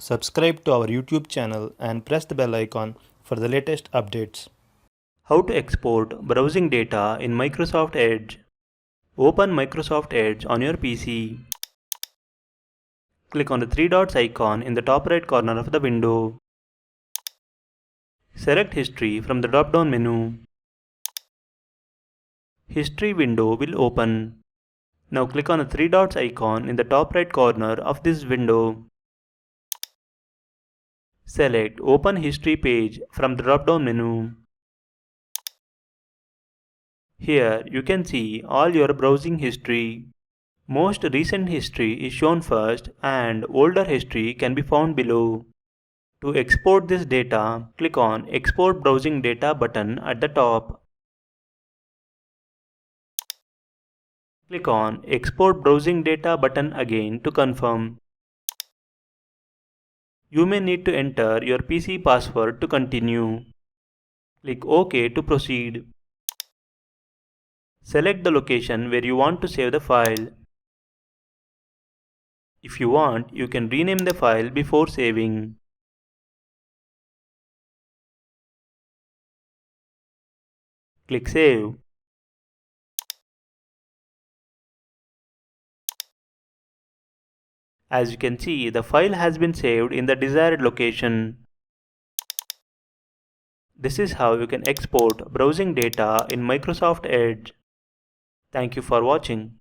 Subscribe to our YouTube channel and press the bell icon for the latest updates. How to export browsing data in Microsoft Edge. Open Microsoft Edge on your PC. Click on the three dots icon in the top right corner of the window. Select History from the drop-down menu. History window will open. Now click on the three dots icon in the top right corner of this window. Select Open History page from the drop-down menu. Here you can see all your browsing history. Most recent history is shown first and older history can be found below. To export this data, click on Export Browsing Data button at the top. Click on Export Browsing Data button again to confirm. You may need to enter your PC password to continue. Click OK to proceed. Select the location where you want to save the file. If you want, you can rename the file before saving. Click Save. As you can see, the file has been saved in the desired location. This is how you can export browsing data in Microsoft Edge. Thank you for watching.